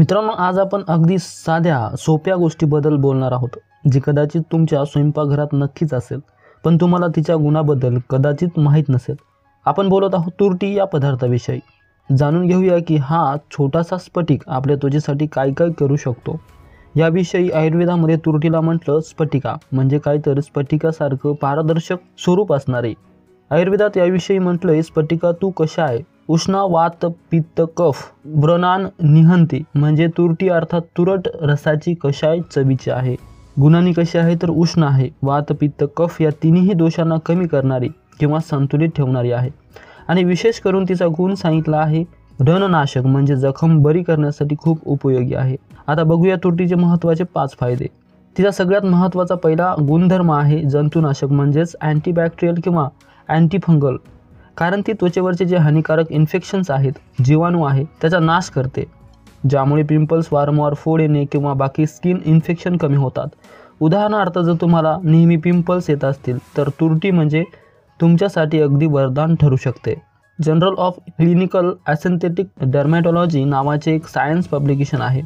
मित्रांनो, आज आपण अगदी साध्या सोप्या गोष्टीबद्दल बोलणार आहोत, जी कदाचित तुमच्या स्वयंपाकघरात नक्कीच असेल, पण तुम्हाला तिच्या गुणाबद्दल कदाचित माहीत नसेल. आपण बोलत आहोत तुरटी या पदार्थाविषयी. जाणून घेऊया की हा छोटासा स्फटिक आपल्या त्वचेसाठी काय काय करू शकतो. याविषयी आयुर्वेदामध्ये तुरटीला म्हटलं स्फटिका, म्हणजे काय तर स्फटिकासारखं पारदर्शक स्वरूप असणारे. आयुर्वेदात याविषयी म्हटलंय, स्फटिका तू कशा आहे, उष्ण वात पित्त कफ व्रणान निहंती, म्हणजे तुरटी अर्थात तुरट रसाची कशाय चवीची आहे. गुणांनी कशी आहे तर उष्ण आहे, वात पित्त कफ या तिन्ही दोषांना कमी करणारी किंवा संतुलित ठेवणारी आहे. आणि विशेष करून तिचा गुण सांगितला आहे रणनाशक, म्हणजे जखम बरी करण्यासाठी खूप उपयोगी आहे. आता बघूया तुरटीचे महत्त्वाचे 5 फायदे. तिचा सगळ्यात महत्त्वाचा पहिला गुणधर्म आहे जंतुनाशक, म्हणजेच अँटीबॅक्टेरियल किंवा अँटीफंगल. कारण ती त्वचेवरचे जे हानिकारक इन्फेक्शन्स आहेत, जीवाणू आहे, त्याचा नाश करते, ज्यामुळे पिंपल्स, वारंवार फोड येणे किंवा बाकी स्किन इन्फेक्शन कमी होतात. उदाहरणार्थ, जर तुम्हाला नेहमी पिंपल्स येत असतील तर तुरटी म्हणजे तुमच्यासाठी अगदी वरदान ठरू शकते. जर्नल ऑफ क्लिनिकल ॲसिन्थेटिक डर्मॅटॉलॉजी नावाचे एक सायन्स पब्लिकेशन आहे.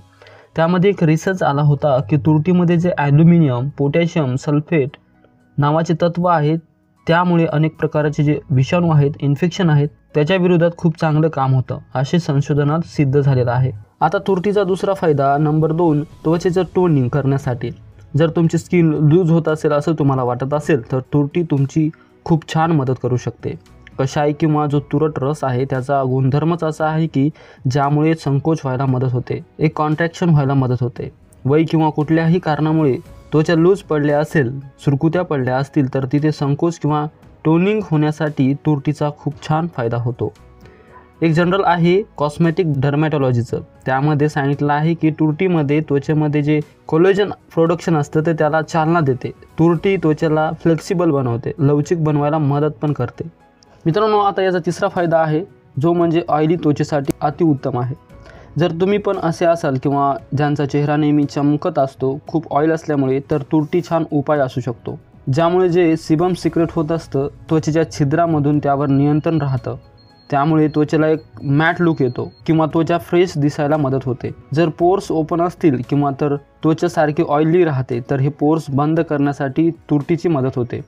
त्यामध्ये एक रिसर्च आला होता की तुरटीमध्ये जे ॲल्युमिनियम, पोटॅशियम सल्फेट नावाचे तत्व आहेत, त्यामुळे अनेक प्रकारचे जे विषाणू आहेत, इन्फेक्शन आहेत, त्याच्या विरोधात खूप चांगलं काम होतं, असे संशोधनात सिद्ध झालेलं आहे. आता तुरटीचा दुसरा फायदा नंबर 2, त्वचेचं टोनिंग करण्यासाठी. जर तुमची स्किन लूज होत असेल असं तुम्हाला वाटत असेल तर तुरटी तुमची खूप छान मदत करू शकते. कषाय किंवा जो तुरट रस आहे त्याचा गुणधर्मच असा आहे की ज्यामुळे संकोच व्हायला मदत होते, एक कॉन्ट्रॅक्शन व्हायला मदत होते. वय किंवा कुठल्याही कारणामुळे त्वचा लूज पडल्या असेल, सुरकुत्या पडल्या असतील तर तिथे संकोच किंवा टोनिंग होण्यासाठी तुरटीचा खूप छान फायदा होतो. एक जर्नल आहे कॉस्मेटिक डर्मॅटॉलॉजीचं, त्यामध्ये सांगितलं आहे की तुरटीमध्ये त्वचेमध्ये जे कोलेजन प्रोडक्शन असतं ते त्याला चालना देते. तुरटी त्वचेला फ्लेक्सिबल बनवते, लवचिक बनवायला मदत पण करते. मित्रांनो, आता याचा तिसरा फायदा आहे जो म्हणजे ऑइली त्वचेसाठी अतिउत्तम आहे. जर तुम्ही पण असे असाल किंवा ज्यांचा चेहरा नेहमी चमकत असतो खूप ऑइल असल्यामुळे, तर तुरटी छान उपाय असू शकतो, ज्यामुळे जे सिबम सिक्रेट होत असतं त्वचेच्या छिद्रामधून त्यावर नियंत्रण राहतं. त्यामुळे त्वचेला एक मॅट लुक येतो किंवा त्वचा फ्रेश दिसायला मदत होते. जर पोर्स ओपन असतील किंवा तर त्वचा सारखी ऑइली राहते तर हे पोर्स बंद करण्यासाठी तुरटीची मदत होते.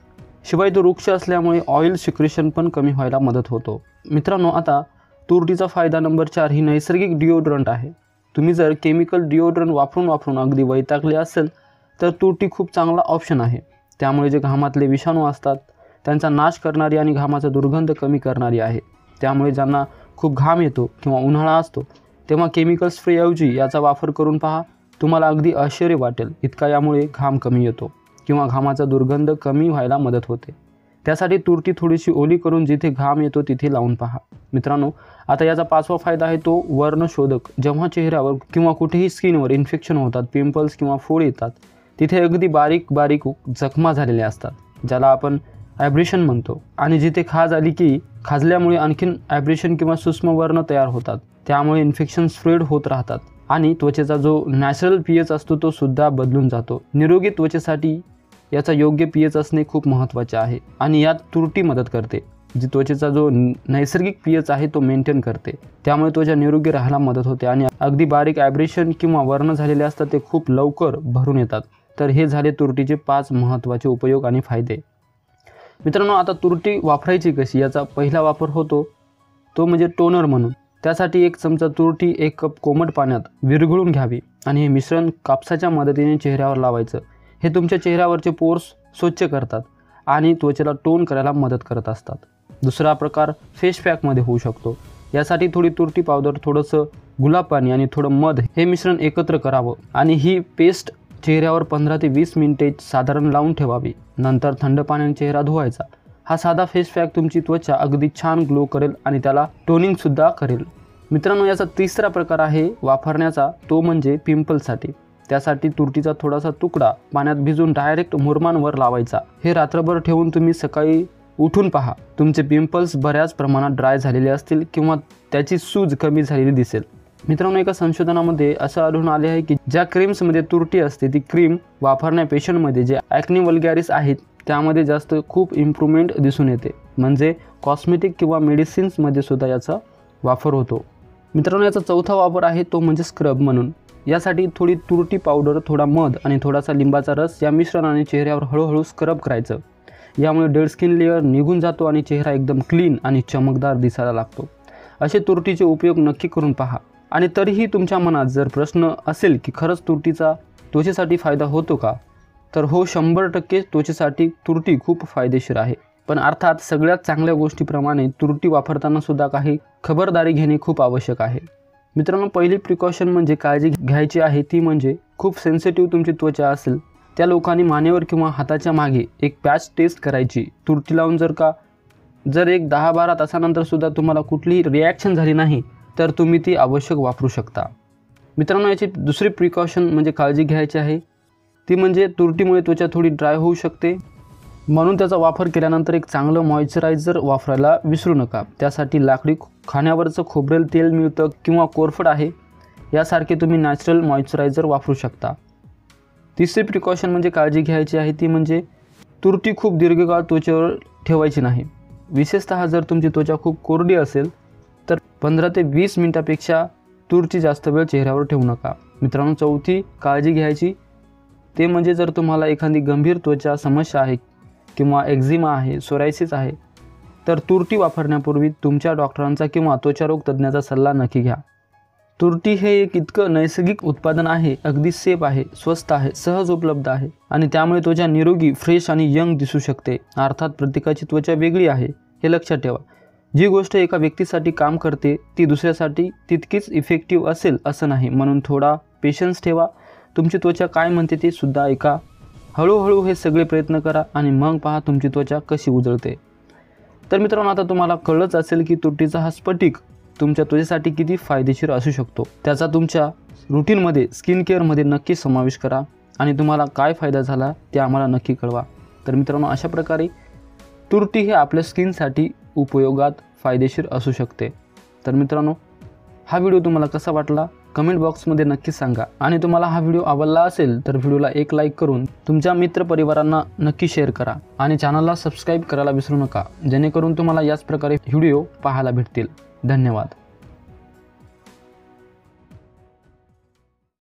शिवाय तो वृक्ष असल्यामुळे ऑइल सिक्रेशन पण कमी व्हायला मदत होतो. मित्रांनो, आता तुरटीचा फायदा नंबर 4 ही नैसर्गिक डिओड्रंट आहे. तुम्ही जर केमिकल डिओड्रंट वापरून अगदी वैतागले असेल तर तुरटी खूप चांगला ऑप्शन आहे. त्यामुळे जे घामातले विषाणू असतात त्यांचा नाश करणारी आणि घामाचा दुर्गंध कमी करणारी आहे. त्यामुळे ज्यांना खूप घाम येतो किंवा उन्हाळा असतो तेव्हा केमिकल स्प्रेऐवजी याचा वापर करून पहा, तुम्हाला अगदी आश्चर्य वाटेल इतका यामुळे घाम कमी येतो किंवा घामाचा दुर्गंध कमी व्हायला मदत होते. त्यासाठी तुरटी थोडीशी ओली करून जिथे घाम येतो तिथे लावून पहा. मित्रांनो, आता याचा 5वा फायदा आहे तो वर्णशोधक. जेव्हा चेहऱ्यावर किंवा कुठेही स्किनवर इन्फेक्शन होतात, पिंपल्स किंवा फोड येतात, तिथे अगदी बारीक बारीक जखमा झालेल्या असतात, ज्याला आपण ॲब्रेशन म्हणतो. आणि जिथे खाज आली की खाजल्यामुळे आणखीन ॲब्रेशन किंवा सूक्ष्म वर्ण तयार होतात. त्यामुळे इन्फेक्शन स्प्रेड होत राहतात आणि त्वचेचा जो नॅचरल pH असतो तो सुद्धा बदलून जातो. निरोगी त्वचेसाठी याचा योग्य pH असणे खूप महत्त्वाचे आहे आणि यात तुरटी मदत करते, जी त्वचेचा जो नैसर्गिक pH आहे तो मेंटेन करते. त्यामुळे त्वचा निरोगी राहायला मदत होते आणि अगदी बारीक ॲब्रेशन किंवा वर्ण झालेले असतात ते खूप लवकर भरून येतात. तर हे झाले तुरटीचे 5 महत्त्वाचे उपयोग आणि फायदे. मित्रांनो, आता तुरटी वापरायची कशी याचा पहिला वापर होतो तो म्हणजे टोनर म्हणून. त्यासाठी 1 चमचा तुरटी 1 कप कोमट पाण्यात विरघळून घ्यावी आणि हे मिश्रण कापसाच्या मदतीने चेहऱ्यावर लावायचं. हे तुमच्या चेहऱ्यावरचे पोर्स स्वच्छ करतात आणि त्वचेला टोन करायला मदत करत असतात. दुसरा प्रकार फेस पॅकमध्ये होऊ शकतो. यासाठी थोडी तुरटी पावडर, थोडंसं गुलाब पाणी आणि थोडं मध हे मिश्रण एकत्र करावं आणि ही पेस्ट चेहऱ्यावर 15 ते 20 मिनिटे साधारण लावून ठेवावी. नंतर थंड पाण्याने चेहरा धुवायचा. हा साधा फेस पॅक तुमची त्वचा अगदी छान ग्लो करेल आणि त्याला टोनिंगसुद्धा करेल. मित्रांनो, याचा तिसरा प्रकार आहे वापरण्याचा तो म्हणजे पिंपल्ससाठी. त्यासाठी तुरटीचा थोडासा तुकडा पाण्यात भिजून डायरेक्ट मुरमांवर लावायचा. हे रात्रभर ठेवून तुम्ही सकाळी उठून पहा, तुमचे पिंपल्स बऱ्याच प्रमाणात ड्राय झालेले असतील किंवा त्याची सूज कमी झालेली दिसेल. मित्रांनो, एका संशोधनामध्ये असं आढळून आले आहे की ज्या क्रीम्समध्ये तुरटी असते ती क्रीम वापरण्या पेशंटमध्ये जे ॲक्ने वल्गॅरिस आहेत त्यामध्ये जास्त खूप इम्प्रूव्हमेंट दिसून येते. म्हणजे कॉस्मेटिक किंवा मेडिसिन्समध्ये सुद्धा याचा वापर होतो. मित्रांनो, याचा चौथा वापर आहे तो म्हणजे स्क्रब म्हणून. यासाठी थोडी तुरटी पावडर, थोडा मध आणि थोडासा लिंबाचा रस या मिश्रणाने चेहऱ्यावर हळूहळू स्क्रब करायचं. यामुळे डेड स्किन लेअर निघून जातो आणि चेहरा एकदम क्लीन आणि चमकदार दिसायला लागतो. असे तुरटीचे उपयोग नक्की करून पहा. आणि तरीही तुमच्या मनात जर प्रश्न असेल की खरंच तुरटीचा त्वचेसाठी फायदा होतो का, तर हो, 100% त्वचेसाठी तुरटी खूप फायदेशीर आहे. पण अर्थात सगळ्यात चांगल्या गोष्टीप्रमाणे तुरटी वापरताना सुद्धा काही खबरदारी घेणे खूप आवश्यक आहे. मित्रांनो, पहिली प्रिकॉशन म्हणजे काळजी घ्यायची आहे ती म्हणजे खूप सेन्सिटिव्ह तुमची त्वचा असेल त्या लोकांनी मानेवर किंवा हाताच्या मागे एक पॅच टेस्ट करायची. तुरटी लावून जर एक 10-12 तासानंतर सुद्धा तुम्हाला कुठलीही रिॲक्शन झाली नाही तर तुम्ही ती आवश्यक वापरू शकता. मित्रांनो, याची दुसरी प्रिकॉशन म्हणजे काळजी घ्यायची आहे ती म्हणजे तुरटीमुळे त्वचा थोडी ड्राय होऊ शकते, म्हणून त्याचा वापर केल्यानंतर एक चांगलं मॉइश्चरायझर वापरायला विसरू नका. त्यासाठी लाकडी खाण्यावरचं खोबरेल तेल मिळतं किंवा कोरफड आहे, यासारखे तुम्ही नॅचरल मॉइश्चरायझर वापरू शकता. तिसरी प्रिकॉशन म्हणजे काळजी घ्यायची आहे ती म्हणजे तुरटी खूप दीर्घकाळ त्वचेवर ठेवायची नाही. विशेषतः जर तुमची त्वचा खूप कोरडी असेल तर 15 ते 20 मिनिटापेक्षा तुरटी जास्त वेळ चेहऱ्यावर ठेवू नका. मित्रांनो, चौथी काळजी घ्यायची ते म्हणजे जर तुम्हाला एखादी गंभीर त्वचा समस्या आहे किंवा एक्झिमा आहे, सोरायसिस आहे, तर तुरटी वापरण्यापूर्वी तुमच्या डॉक्टरांचा किंवा त्वचारोग तज्ज्ञाचा सल्ला नक्की घ्या. तुरटी हे एक इतकं नैसर्गिक उत्पादन आहे, अगदी सेफ आहे, स्वस्त आहे, सहज उपलब्ध आहे आणि त्यामुळे त्वचा निरोगी, फ्रेश आणि यंग दिसू शकते. अर्थात प्रत्येकाची त्वचा वेगळी आहे हे लक्षात ठेवा. जी गोष्ट एका व्यक्तीसाठी काम करते ती दुसऱ्यासाठी तितकीच इफेक्टिव्ह असेल असं नाही, म्हणून थोडा पेशन्स ठेवा. तुमची त्वचा काय म्हणते ते सुद्धा ऐका. हळूहळू हे सगळे प्रयत्न करा आणि मग पहा तुमची त्वचा कशी उजळते. तर मित्रांनो, आता तुम्हाला कळलंच असेल की तुरटीचा हा स्फटिक तुमच्या त्वचेसाठी किती फायदेशीर असू शकतो. त्याचा तुमच्या रुटीनमध्ये, स्किन केअरमध्ये नक्की समावेश करा आणि तुम्हाला काय फायदा झाला ते आम्हाला नक्की कळवा. तर मित्रांनो, अशा प्रकारे तुरटी हे आपल्या स्किनसाठी उपयोगात फायदेशीर असू शकते. तर मित्रांनो, हा व्हिडिओ तुम्हाला कसा वाटला कमेंट बॉक्समध्ये नक्की सांगा. आणि तुम्हाला हा व्हिडिओ आवडला असेल तर व्हिडिओला एक लाईक करून तुमच्या मित्रपरिवारांना नक्की शेअर करा आणि चॅनलला सबस्क्राईब करायला विसरू नका, जेणेकरून तुम्हाला याच प्रकारे व्हिडिओ पाहायला भेटतील. धन्यवाद.